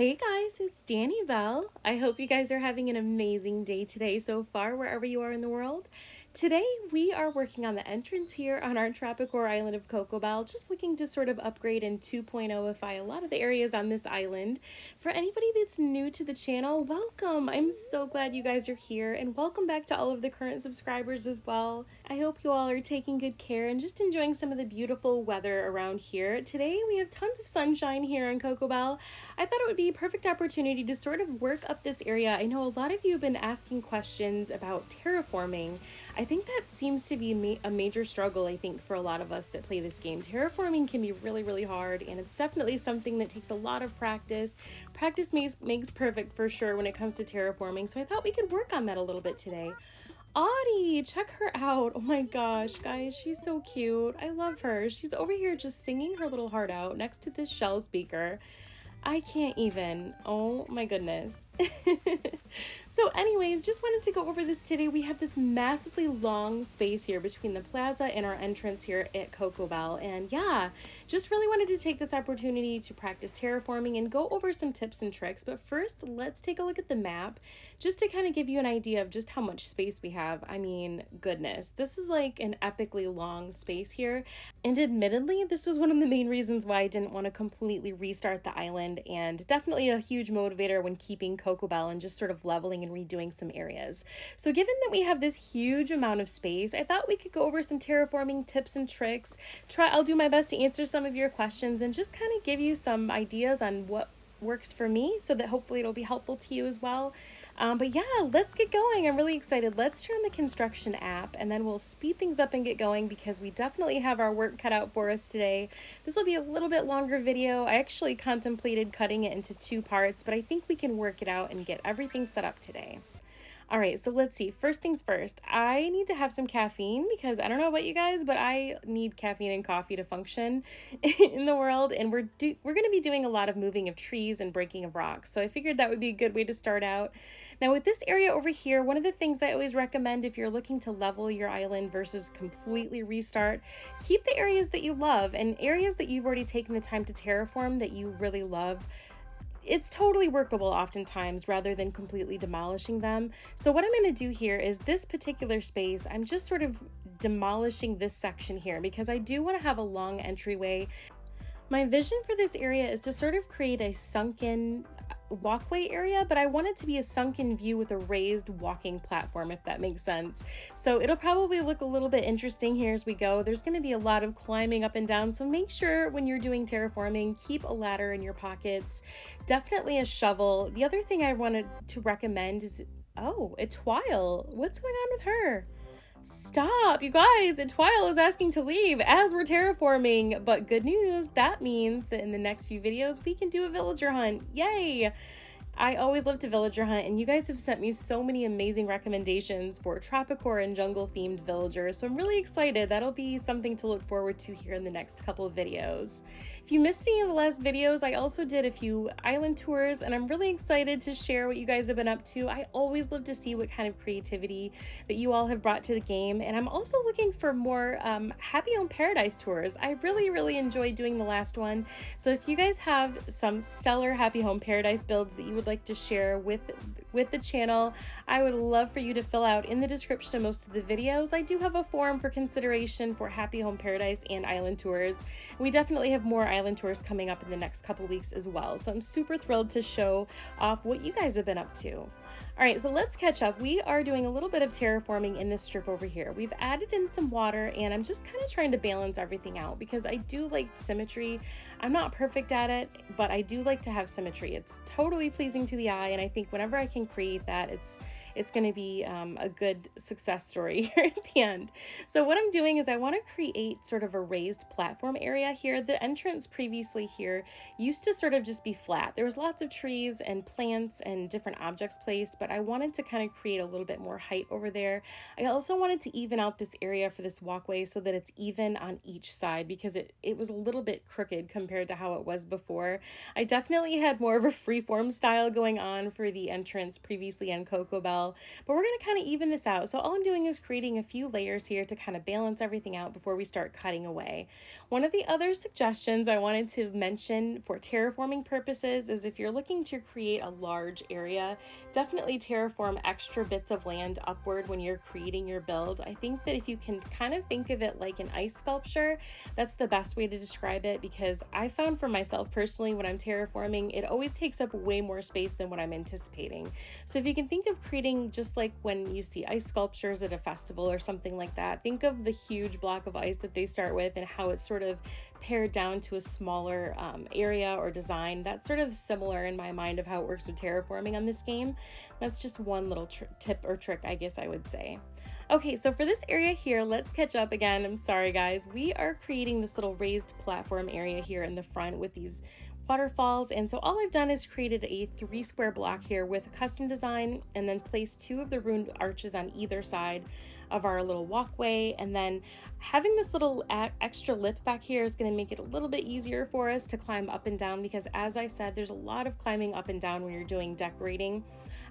Hey guys, it's Danny Bell. I hope you guys are having an amazing day today so far, wherever you are in the world. Today, we are working on the entrance here on our Tropicore Island of Cocobelle, just looking to sort of upgrade and 2.0ify a lot of the areas on this island. For anybody that's new to the channel, welcome! I'm so glad you guys are here, and welcome back to all of the current subscribers as well. I hope you all are taking good care and just enjoying some of the beautiful weather around here. Today, we have tons of sunshine here on Cocobelle. I thought it would be a perfect opportunity to sort of work up this area. I know a lot of you have been asking questions about terraforming. I think that seems to be a major struggle, I think, for a lot of us that play this game. Terraforming can be really, really hard, and it's definitely something that takes a lot of practice. Practice makes perfect for sure when it comes to terraforming, so I thought we could work on that a little bit today. Audie, check her out. Oh my gosh, guys, she's so cute. I love her. She's over here just singing her little heart out next to this shell speaker. I can't even. Oh my goodness. So anyways, just wanted to go over this today. We have this massively long space here between the plaza and our entrance here at Cocobelle. And yeah, just really wanted to take this opportunity to practice terraforming and go over some tips and tricks. But first, let's take a look at the map just to kind of give you an idea of just how much space we have. I mean, goodness, this is like an epically long space here. And admittedly, this was one of the main reasons why I didn't want to completely restart the island, and definitely a huge motivator when keeping Cocobelle and just sort of leveling and redoing some areas. So given that we have this huge amount of space, I thought we could go over some terraforming tips and tricks. I'll do my best to answer some of your questions and just kind of give you some ideas on what works for me so that hopefully it'll be helpful to you as well. But yeah, let's get going. I'm really excited. Let's turn the construction app and then we'll speed things up and get going because we definitely have our work cut out for us today. This will be a little bit longer video. I actually contemplated cutting it into 2 parts, but I think we can work it out and get everything set up today. All right, so let's see. First things first, I need to have some caffeine because I don't know about you guys, but I need caffeine and coffee to function in the world. And we're going to be doing a lot of moving of trees and breaking of rocks. So I figured that would be a good way to start out. Now with this area over here, one of the things I always recommend if you're looking to level your island versus completely restart, keep the areas that you love and areas that you've already taken the time to terraform that you really love. It's totally workable oftentimes rather than completely demolishing them. So what I'm going to do here is this particular space, I'm just sort of demolishing this section here because I do want to have a long entryway. My vision for this area is to sort of create a sunken walkway area, but I want it to be a sunken view with a raised walking platform, if that makes sense. So it'll probably look a little bit interesting here as we go. There's going to be a lot of climbing up and down, so make sure when you're doing terraforming, keep a ladder in your pockets, definitely a shovel. The other thing I wanted to recommend is, oh, Etwile. What's going on with her? Stop, you guys, Etwile is asking to leave as we're terraforming, but good news, that means that in the next few videos we can do a villager hunt. Yay! I always love to villager hunt, and you guys have sent me so many amazing recommendations for Tropicore and jungle themed villagers, so I'm really excited. That'll be something to look forward to here in the next couple of videos. If you missed any of the last videos, I also did a few island tours, and I'm really excited to share what you guys have been up to. I always love to see what kind of creativity that you all have brought to the game, and I'm also looking for more Happy Home Paradise tours. I really enjoyed doing the last one, so if you guys have some stellar Happy Home Paradise builds that you would like to share with the channel, I would love for you to fill out in the description of most of the videos. I do have a form for consideration for Happy Home Paradise and island tours. We definitely have more island tours coming up in the next couple weeks as well, so I'm super thrilled to show off what you guys have been up to. All right, so let's catch up. We are doing a little bit of terraforming in this strip over here. We've added in some water, and I'm just kind of trying to balance everything out because I do like symmetry. I'm not perfect at it, but I do like to have symmetry. It's totally pleasing to the eye, and I think whenever I can create that, it's going to be a good success story here at the end. So what I'm doing is I want to create sort of a raised platform area here. The entrance previously here used to sort of just be flat. There was lots of trees and plants and different objects placed, but I wanted to kind of create a little bit more height over there. I also wanted to even out this area for this walkway so that it's even on each side because it was a little bit crooked compared to how it was before. I definitely had more of a freeform style going on for the entrance previously on Cocobelle. well, but we're going to kind of even this out. So all I'm doing is creating a few layers here to kind of balance everything out before we start cutting away. One of the other suggestions I wanted to mention for terraforming purposes is if you're looking to create a large area, definitely terraform extra bits of land upward when you're creating your build. I think that if you can kind of think of it like an ice sculpture, that's the best way to describe it, because I found for myself personally when I'm terraforming, it always takes up way more space than what I'm anticipating. So if you can think of creating just like when you see ice sculptures at a festival or something like that, think of the huge block of ice that they start with and how it's sort of pared down to a smaller area or design. That's sort of similar in my mind of how it works with terraforming on this game. That's just one little tip or trick, I guess I would say. Okay, so for this area here, let's catch up again. I'm sorry guys. We are creating this little raised platform area here in the front with these waterfalls, and so all I've done is created a 3 square block here with a custom design, and then placed 2 of the ruined arches on either side of our little walkway. And then having this little extra lip back here is going to make it a little bit easier for us to climb up and down, because as I said, there's a lot of climbing up and down when you're doing decorating.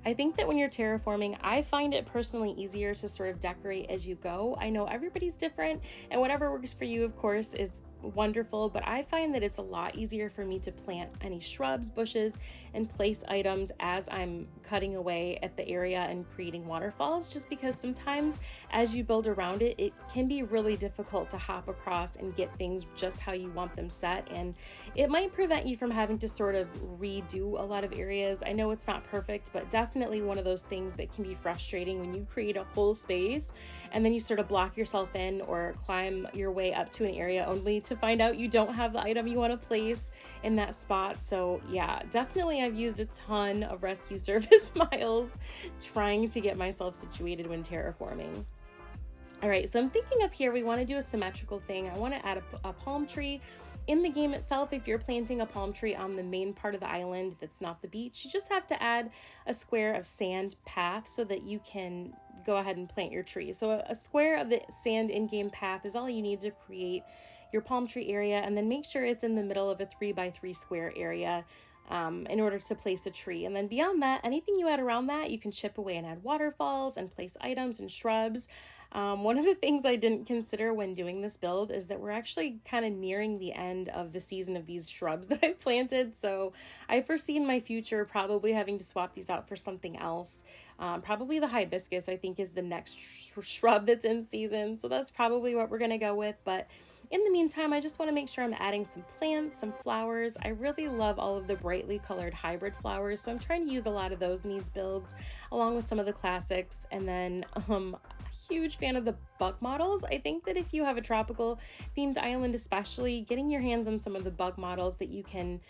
I think that when you're terraforming, I find it personally easier to sort of decorate as you go. I know everybody's different, and whatever works for you, of course, is wonderful, but I find that it's a lot easier for me to plant any shrubs, bushes, and place items as I'm cutting away at the area and creating waterfalls, just because sometimes as you build around it, it can be really difficult to hop across and get things just how you want them set, and it might prevent you from having to sort of redo a lot of areas. I know it's not perfect, but definitely one of those things that can be frustrating when you create a whole space and then you sort of block yourself in or climb your way up to an area only to find out you don't have the item you want to place in that spot. So yeah, definitely I've used a ton of rescue service miles trying to get myself situated when terraforming. All right, so I'm thinking up here we want to do a symmetrical thing. I want to add a palm tree. In the game itself, if you're planting a palm tree on the main part of the island that's not the beach, you just have to add a square of sand path so that you can go ahead and plant your tree. So a square of the sand in-game path is all you need to create your palm tree area, and then make sure it's in the middle of a 3x3 square area in order to place a tree. And then beyond that, anything you add around that, you can chip away and add waterfalls and place items and shrubs. One of the things I didn't consider when doing this build is that we're actually kind of nearing the end of the season of these shrubs that I've planted. So I foresee in my future probably having to swap these out for something else. Probably the hibiscus, I think, is the next shrub that's in season. So that's probably what we're going to go with. But in the meantime, I just want to make sure I'm adding some plants, some flowers. I really love all of the brightly colored hybrid flowers, so I'm trying to use a lot of those in these builds, along with some of the classics. And then huge fan of the bug models. I think that if you have a tropical themed island, especially, getting your hands on some of the bug models that you can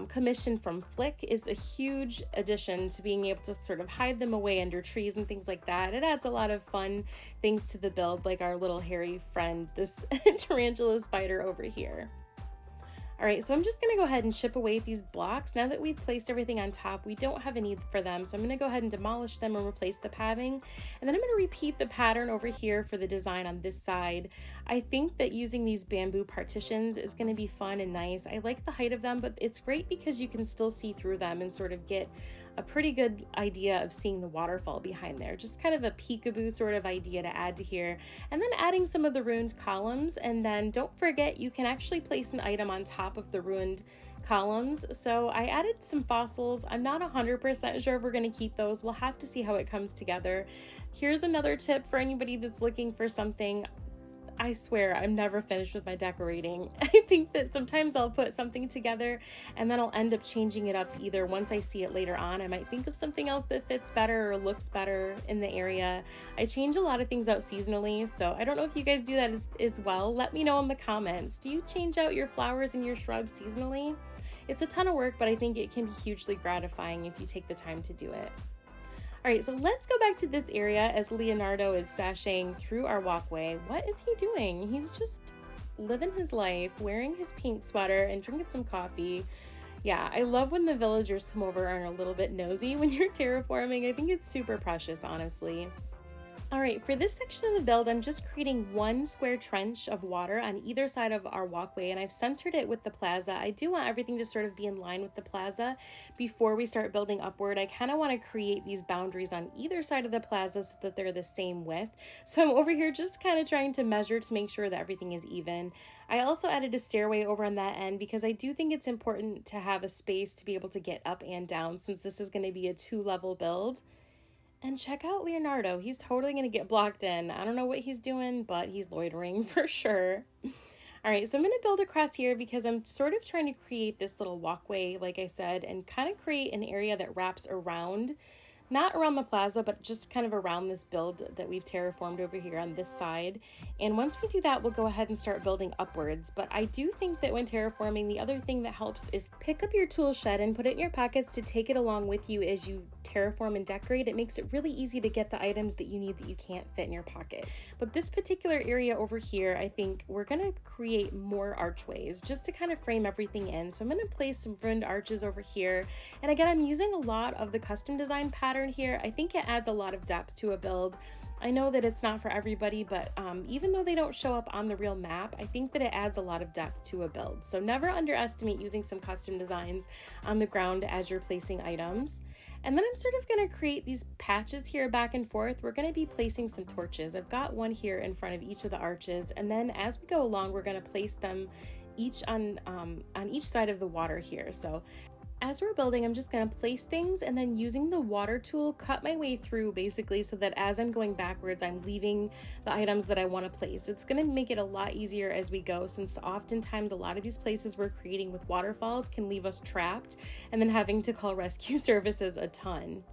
commission from Flick is a huge addition to being able to sort of hide them away under trees and things like that. It adds a lot of fun things to the build, like our little hairy friend, this tarantula spider over here. All right, so I'm just gonna go ahead and chip away these blocks. Now that we've placed everything on top, we don't have a need for them. So I'm gonna go ahead and demolish them and replace the padding. And then I'm gonna repeat the pattern over here for the design on this side. I think that using these bamboo partitions is gonna be fun and nice. I like the height of them, but it's great because you can still see through them and sort of get a pretty good idea of seeing the waterfall behind there. Just kind of a peekaboo sort of idea to add to here. And then adding some of the ruined columns, and then don't forget you can actually place an item on top of the ruined columns. So I added some fossils. I'm not 100% sure if we're going to keep those. We'll have to see how it comes together. Here's another tip for anybody that's looking for something. I swear I'm never finished with my decorating. I think that sometimes I'll put something together and then I'll end up changing it up either once I see it later on. I might think of something else that fits better or looks better in the area. I change a lot of things out seasonally, so I don't know if you guys do that as well. Let me know in the comments. Do you change out your flowers and your shrubs seasonally? It's a ton of work, but I think it can be hugely gratifying if you take the time to do it. All right, so let's go back to this area as Leonardo is sashaying through our walkway. What is he doing? He's just living his life, wearing his pink sweater and drinking some coffee. Yeah, I love when the villagers come over and are a little bit nosy when you're terraforming. I think it's super precious, honestly. All right, for this section of the build, I'm just creating one square trench of water on either side of our walkway, and I've centered it with the plaza. I do want everything to sort of be in line with the plaza before we start building upward. I kind of want to create these boundaries on either side of the plaza so that they're the same width. So I'm over here just kind of trying to measure to make sure that everything is even. I also added a stairway over on that end because I do think it's important to have a space to be able to get up and down, since this is going to be a 2-level build. And check out Leonardo. He's totally going to get blocked in. I don't know what he's doing, but he's loitering for sure. All right, so I'm going to build across here because I'm sort of trying to create this little walkway, like I said, and kind of create an area that wraps around, not around the plaza, but just kind of around this build that we've terraformed over here on this side. And once we do that, we'll go ahead and start building upwards. But I do think that when terraforming, the other thing that helps is pick up your tool shed and put it in your pockets to take it along with you as you terraform and decorate. It makes it really easy to get the items that you need that you can't fit in your pockets. But this particular area over here, I think we're gonna create more archways just to kind of frame everything in. So I'm gonna place some ruined arches over here. And again, I'm using a lot of the custom design pattern here. I think it adds a lot of depth to a build. I know that it's not for everybody, but even though they don't show up on the real map, I think that it adds a lot of depth to a build. So never underestimate using some custom designs on the ground as you're placing items. And then I'm sort of going to create these patches here back and forth. We're going to be placing some torches. I've got one here in front of each of the arches, and then as we go along, we're going to place them each on each side of the water here. So as we're building, I'm just going to place things and then using the water tool, cut my way through basically so that as I'm going backwards, I'm leaving the items that I want to place. It's going to make it a lot easier as we go, since oftentimes a lot of these places we're creating with waterfalls can leave us trapped and then having to call rescue services a ton.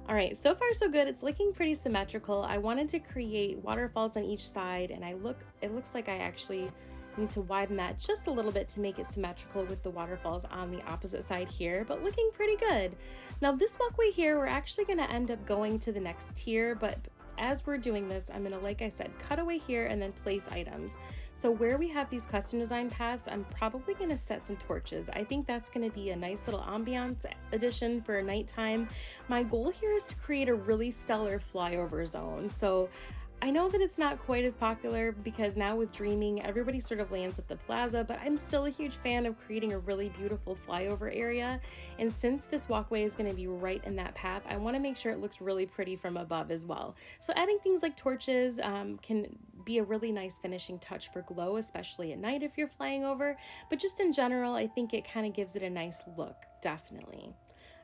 All right, so far so good. It's looking pretty symmetrical. I wanted to create waterfalls on each side, and it looks like I actually need to widen that just a little bit to make it symmetrical with the waterfalls on the opposite side here, but looking pretty good. Now this walkway here, we're actually going to end up going to the next tier, but as we're doing this, I'm going to, like I said, cut away here and then place items. So where we have these custom design paths, I'm probably going to set some torches. I think that's going to be a nice little ambiance addition for nighttime. My goal here is to create a really stellar flyover zone. So I know that it's not quite as popular because now with Dreaming, everybody sort of lands at the plaza, but I'm still a huge fan of creating a really beautiful flyover area. And since this walkway is going to be right in that path, I want to make sure it looks really pretty from above as well. So adding things like torches can be a really nice finishing touch for glow, especially at night if you're flying over. But just in general, I think it kind of gives it a nice look, definitely.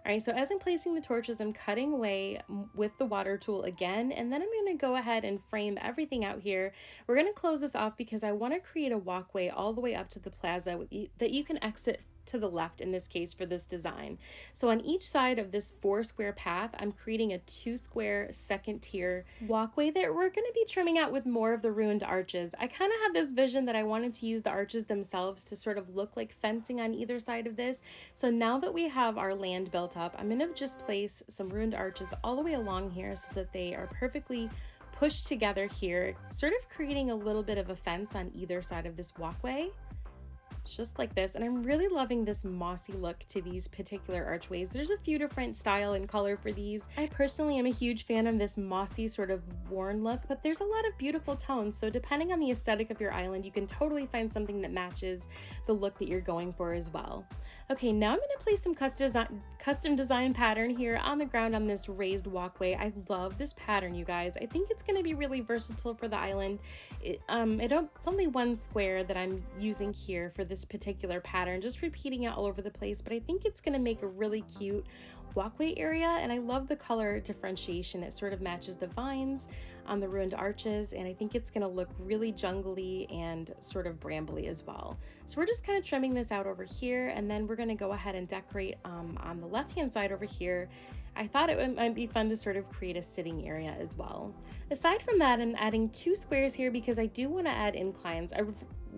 All right, so as I'm placing the torches, I'm cutting away with the water tool again, and then I'm going to go ahead and frame everything out here. We're going to close this off because I want to create a walkway all the way up to the plaza that you can exit to the left in this case for this design. So on each side of this 4-square path, I'm creating a 2-square second tier walkway that we're going to be trimming out with more of the ruined arches. I kind of had this vision that I wanted to use the arches themselves to sort of look like fencing on either side of this. So now that we have our land built up, I'm going to just place some ruined arches all the way along here so that they are perfectly pushed together here, sort of creating a little bit of a fence on either side of this walkway. Just like this, and I'm really loving this mossy look to these particular archways. There's a few different style and color for these. I personally am a huge fan of this mossy sort of worn look, but there's a lot of beautiful tones, so depending on the aesthetic of your island, you can totally find something that matches the look that you're going for as well. Okay, now I'm going to place some custom design pattern here on the ground on this raised walkway. I love this pattern, you guys. I think it's going to be really versatile for the island. It's only 1 square that I'm using here for this particular pattern, just repeating it all over the place, but I think it's going to make a really cute walkway area, and I love the color differentiation. It sort of matches the vines on the ruined arches, and I think it's going to look really jungly and sort of brambly as well. So we're just kind of trimming this out over here, and then we're going to go ahead and decorate on the left hand side over here. I thought it might be fun to sort of create a sitting area as well. Aside from that, I'm adding 2 squares here because I do want to add inclines. I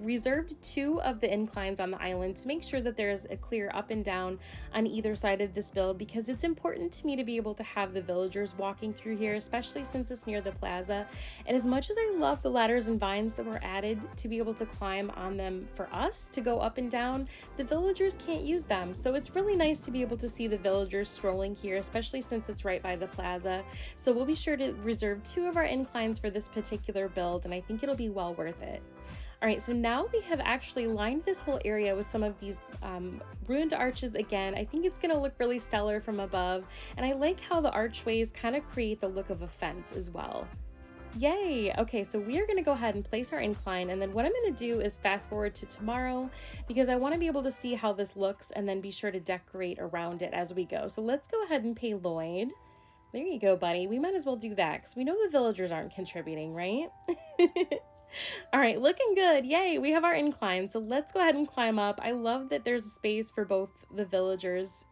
reserved 2 of the inclines on the island to make sure that there's a clear up and down on either side of this build, because it's important to me to be able to have the villagers walking through here, especially since it's near the plaza. And as much as I love the ladders and vines that were added to be able to climb on them for us to go up and down, the villagers can't use them. So it's really nice to be able to see the villagers strolling here, especially since it's right by the plaza. So we'll be sure to reserve 2 of our inclines for this particular build, and I think it'll be well worth it. All right, so now we have actually lined this whole area with some of these ruined arches again. I think it's gonna look really stellar from above, and I like how the archways kind of create the look of a fence as well. Yay! Okay, so we are gonna go ahead and place our incline, and then what I'm gonna do is fast forward to tomorrow because I wanna be able to see how this looks and then be sure to decorate around it as we go. So let's go ahead and pay Lloyd. There you go, buddy. We might as well do that because we know the villagers aren't contributing, right? All right, looking good. Yay, we have our incline. So let's go ahead and climb up. I love that there's a space for both the villagers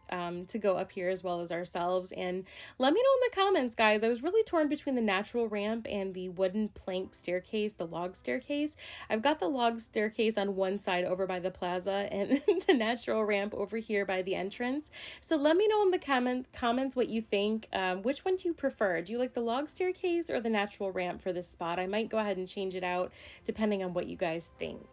to go up here as well as ourselves. And let me know in the comments, guys. I was really torn between the natural ramp and the wooden plank staircase, the log staircase. I've got the log staircase on one side over by the plaza and the natural ramp over here by the entrance. So let me know in the comments what you think. Which one do you prefer? Do you like the log staircase or the natural ramp for this spot? I might go ahead and change it out depending on what you guys think.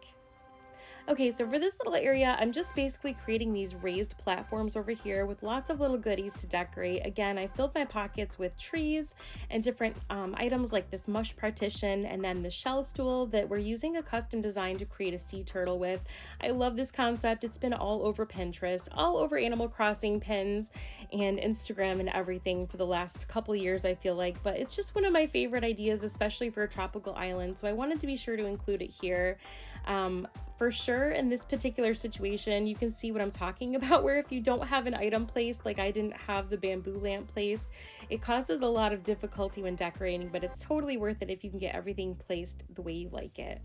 Okay, so for this little area, I'm just basically creating these raised platforms over here with lots of little goodies to decorate. Again, I filled my pockets with trees and different items like this mush partition and then the shell stool that we're using a custom design to create a sea turtle with. I love this concept. It's been all over Pinterest, all over Animal Crossing pins and Instagram and everything for the last couple years, I feel like, but it's just one of my favorite ideas, especially for a tropical island. So I wanted to be sure to include it here. For sure, in this particular situation, you can see what I'm talking about, where if you don't have an item placed, like I didn't have the bamboo lamp placed, it causes a lot of difficulty when decorating, but it's totally worth it if you can get everything placed the way you like it.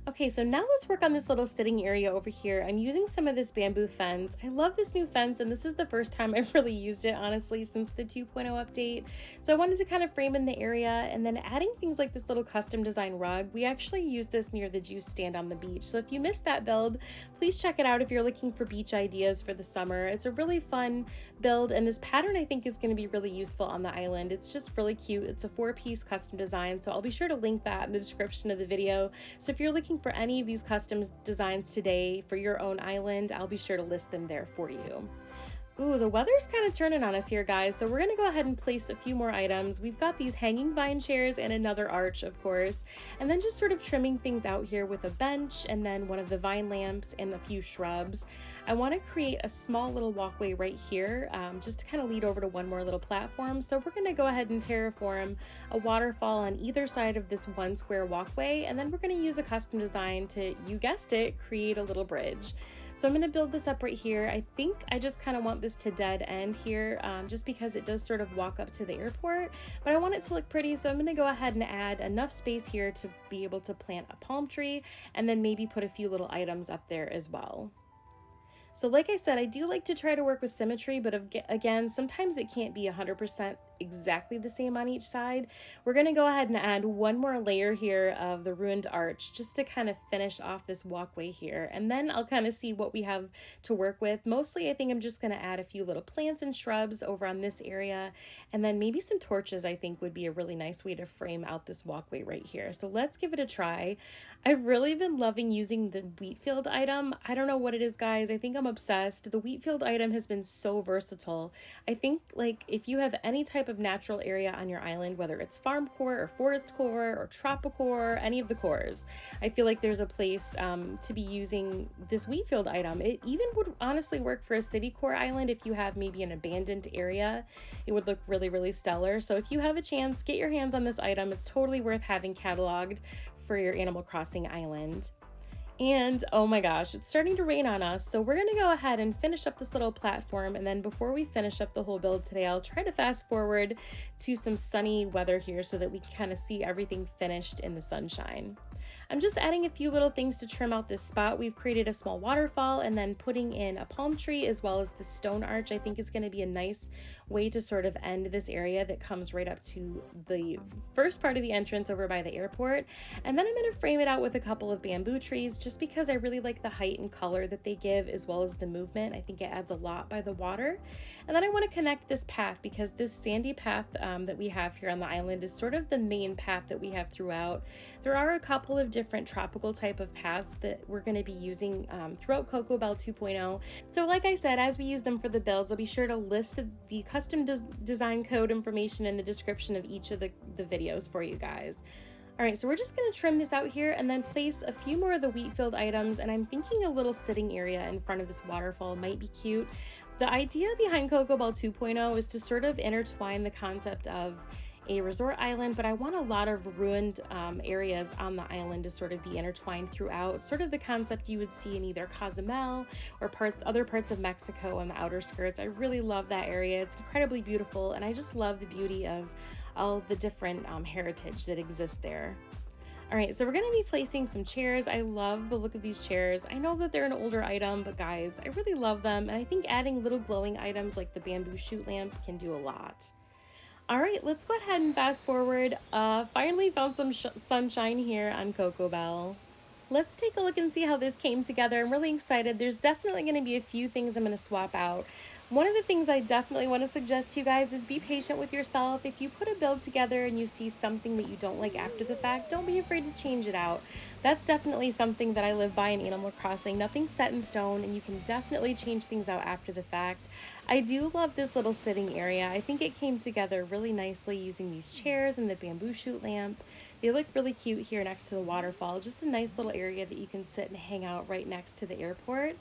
Okay, so now let's work on this little sitting area over here. I'm using some of this bamboo fence. I love this new fence, and this is the first time I've really used it, honestly, since the 2.0 update. So I wanted to kind of frame in the area, and then adding things like this little custom design rug. We actually used this near the juice stand on the beach. So if you missed that build, please check it out if you're looking for beach ideas for the summer. It's a really fun build, and this pattern I think is going to be really useful on the island. It's just really cute. It's a 4-piece custom design, so I'll be sure to link that in the description of the video. So if you're looking for any of these custom designs today for your own island, I'll be sure to list them there for you. Ooh, the weather's kind of turning on us here, guys, so we're gonna go ahead and place a few more items. We've got these hanging vine chairs and another arch, of course, and then just sort of trimming things out here with a bench and then one of the vine lamps and a few shrubs. I want to create a small little walkway right here, just to kind of lead over to one more little platform. So we're gonna go ahead and terraform a waterfall on either side of this one square walkway, and then we're gonna use a custom design to, you guessed it, create a little bridge. So I'm going to build this up right here. I think I just kind of want this to dead end here, just because it does sort of walk up to the airport, but I want it to look pretty. So I'm going to go ahead and add enough space here to be able to plant a palm tree and then maybe put a few little items up there as well. So like I said, I do like to try to work with symmetry, but again, sometimes it can't be 100% exactly the same on each side. We're going to go ahead and add one more layer here of the ruined arch just to kind of finish off this walkway here. And then I'll kind of see what we have to work with. Mostly, I think I'm just going to add a few little plants and shrubs over on this area. And then maybe some torches, I think, would be a really nice way to frame out this walkway right here. So let's give it a try. I've really been loving using the wheat field item. I don't know what it is, guys. I think I'm obsessed. The wheat field item has been so versatile. I think, like, if you have any type of natural area on your island, whether it's farm core or forest core or tropicore, any of the cores, I feel like there's a place to be using this wheat field item. It even would honestly work for a city core island if you have maybe an abandoned area. It would look really, really stellar. So if you have a chance, get your hands on this item. It's totally worth having cataloged for your Animal Crossing island. And oh my gosh, it's starting to rain on us, so we're gonna go ahead and finish up this little platform, and then before we finish up the whole build today, I'll try to fast forward to some sunny weather here so that we can kind of see everything finished in the sunshine. I'm just adding a few little things to trim out this spot. We've created a small waterfall, and then putting in a palm tree as well as the stone arch I think is going to be a nice way to sort of end this area that comes right up to the first part of the entrance over by the airport. And then I'm going to frame it out with a couple of bamboo trees just because I really like the height and color that they give as well as the movement. I think it adds a lot by the water. And then I want to connect this path because this sandy path that we have here on the island is sort of the main path that we have throughout. There are a couple of different tropical type of paths that we're going to be using throughout Cocobelle 2.0. So like I said, as we use them for the builds, I'll be sure to list the custom design code information in the description of each of the videos for you guys. All right, so we're just going to trim this out here and then place a few more of the wheat field items, and I'm thinking a little sitting area in front of this waterfall might be cute. The idea behind Cocobelle 2.0 is to sort of intertwine the concept of a resort island, but I want a lot of ruined areas on the island to sort of be intertwined throughout, sort of the concept you would see in either Cozumel or other parts of Mexico on the outer skirts. I really love that area. It's incredibly beautiful, and I just love the beauty of all the different heritage that exists there. All right, so we're going to be placing some chairs. I love the look of these chairs. I know that they're an older item, but guys, I really love them, and I think adding little glowing items like the bamboo shoot lamp can do a lot. All right, let's go ahead and fast forward. Finally found some sunshine here on Cocobelle. Let's take a look and see how this came together. I'm really excited. There's definitely going to be a few things I'm going to swap out. One of the things I definitely want to suggest to you guys is be patient with yourself. If you put a build together and you see something that you don't like after the fact, don't be afraid to change it out. That's definitely something that I live by in Animal Crossing. Nothing's set in stone, and you can definitely change things out after the fact. I do love this little sitting area. I think it came together really nicely using these chairs and the bamboo shoot lamp. They look really cute here next to the waterfall. Just a nice little area that you can sit and hang out right next to the airport.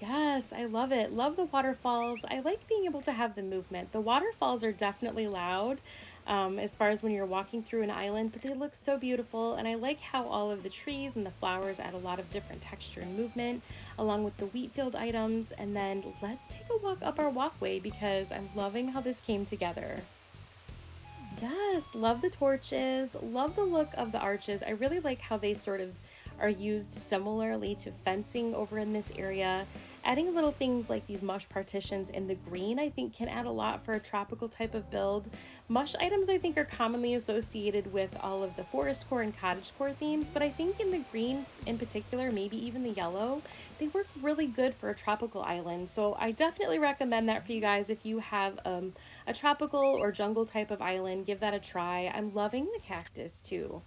Yes, I love it. Love the waterfalls. I like being able to have the movement. The waterfalls are definitely loud as far as when you're walking through an island, but they look so beautiful, and I like how all of the trees and the flowers add a lot of different texture and movement along with the wheat field items. And then let's take a walk up our walkway because I'm loving how this came together. Yes, love the torches, love the look of the arches. I really like how they sort of are used similarly to fencing over in this area. Adding little things like these mush partitions in the green I think can add a lot for a tropical type of build. Mush items I think are commonly associated with all of the forest core and cottage core themes, but I think in the green in particular, maybe even the yellow, they work really good for a tropical island. So I definitely recommend that for you guys. If you have a tropical or jungle type of island, give that a try. I'm loving the cactus too.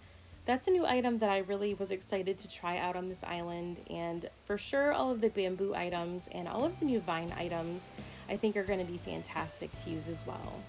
That's a new item that I really was excited to try out on this island, and for sure all of the bamboo items and all of the new vine items I think are going to be fantastic to use as well.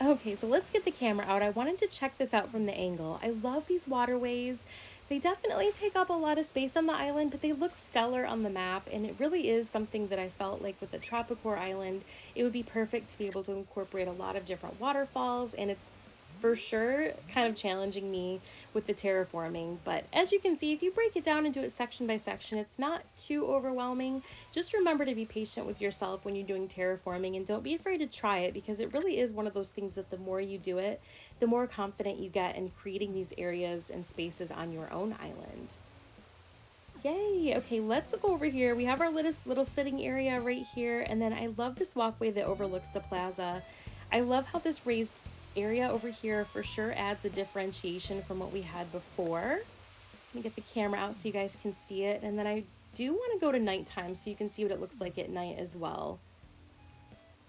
Okay, so let's get the camera out. I wanted to check this out from the angle. I love these waterways. They definitely take up a lot of space on the island, but they look stellar on the map, and it really is something that I felt like with the Tropicore Island, it would be perfect to be able to incorporate a lot of different waterfalls, and it's for sure kind of challenging me with the terraforming, but as you can see, if you break it down and do it section by section, it's not too overwhelming. Just remember to be patient with yourself when you're doing terraforming, and don't be afraid to try it, because it really is one of those things that the more you do it, the more confident you get in creating these areas and spaces on your own island. Yay! Okay, let's go over here. We have our little sitting area right here, and then I love this walkway that overlooks the plaza. I love how this raised area over here for sure adds a differentiation from what we had before. Let me get the camera out so you guys can see it, and then I do want to go to nighttime so you can see what it looks like at night as well.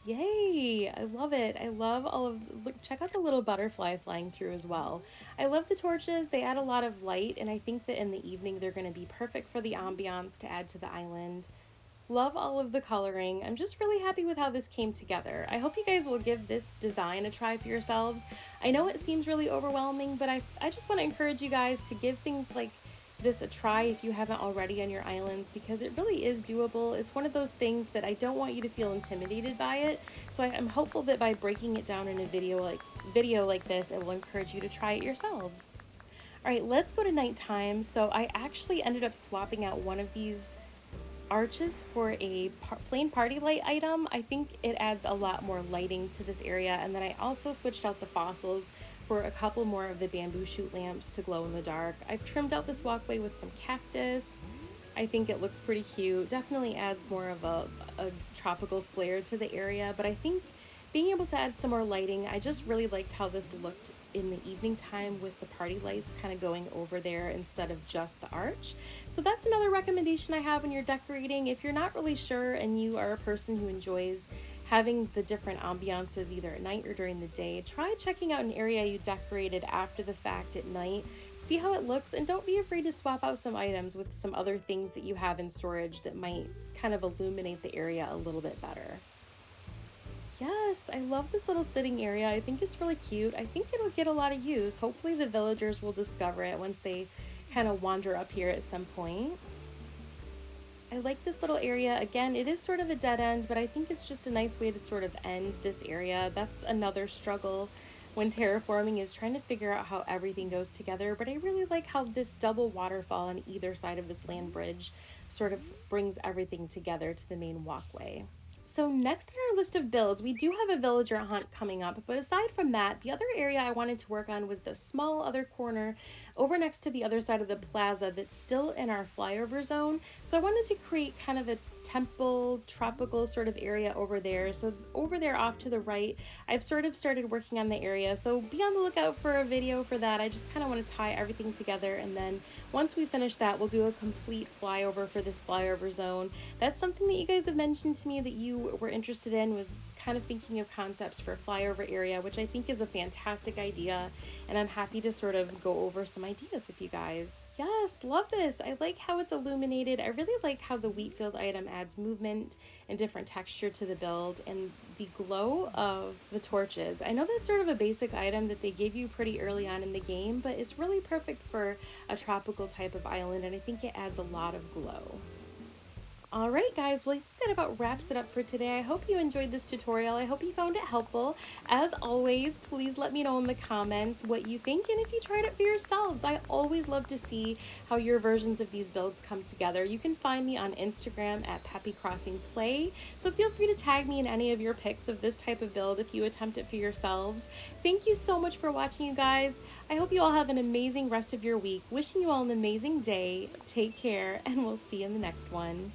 Yay! I love it. I love all of, look, check out the little butterfly flying through as well. I love the torches. They add a lot of light, and I think that in the evening they're going to be perfect for the ambiance to add to the island. Love all of the coloring. I'm just really happy with how this came together. I hope you guys will give this design a try for yourselves. I know it seems really overwhelming, but I just want to encourage you guys to give things like this a try if you haven't already on your islands, because it really is doable. It's one of those things that I don't want you to feel intimidated by it. So I'm hopeful that by breaking it down in a video like this, it will encourage you to try it yourselves. All right, let's go to nighttime. So I actually ended up swapping out one of these arches for a plain party light item. I think it adds a lot more lighting to this area. And then I also switched out the fossils for a couple more of the bamboo shoot lamps to glow in the dark. I've trimmed out this walkway with some cactus. I think it looks pretty cute. Definitely adds more of a tropical flair to the area, but I think being able to add some more lighting, I just really liked how this looked in the evening time with the party lights kind of going over there instead of just the arch. So that's another recommendation I have when you're decorating. If you're not really sure and you are a person who enjoys having the different ambiances either at night or during the day, try checking out an area you decorated after the fact at night. See how it looks, and don't be afraid to swap out some items with some other things that you have in storage that might kind of illuminate the area a little bit better. Yes, I love this little sitting area. I think it's really cute. I think it'll get a lot of use. Hopefully the villagers will discover it once they kind of wander up here at some point. I like this little area. Again, it is sort of a dead end, but I think it's just a nice way to sort of end this area. That's another struggle when terraforming, is trying to figure out how everything goes together. But I really like how this double waterfall on either side of this land bridge sort of brings everything together to the main walkway. So next on our list of builds, we do have a villager hunt coming up, but aside from that, the other area I wanted to work on was the small other corner over next to the other side of the plaza that's still in our flyover zone. So I wanted to create kind of a temple tropical sort of area over there. So over there off to the right, I've sort of started working on the area, so be on the lookout for a video for that. I just kind of want to tie everything together, and then once we finish that, we'll do a complete flyover for this flyover zone. That's something that you guys have mentioned to me that you were interested in, was kind of thinking of concepts for a flyover area, which I think is a fantastic idea, and I'm happy to sort of go over some ideas with you guys. Yes, love this. I like how it's illuminated. I really like how the wheat field item adds movement and different texture to the build, and the glow of the torches. I know that's sort of a basic item that they gave you pretty early on in the game, but it's really perfect for a tropical type of island, and I think it adds a lot of glow. Alright guys, well I think that about wraps it up for today. I hope you enjoyed this tutorial. I hope you found it helpful. As always, please let me know in the comments what you think and if you tried it for yourselves. I always love to see how your versions of these builds come together. You can find me on Instagram at Peppy Crossing Play, so feel free to tag me in any of your pics of this type of build if you attempt it for yourselves. Thank you so much for watching, you guys. I hope you all have an amazing rest of your week. Wishing you all an amazing day. Take care, and we'll see you in the next one.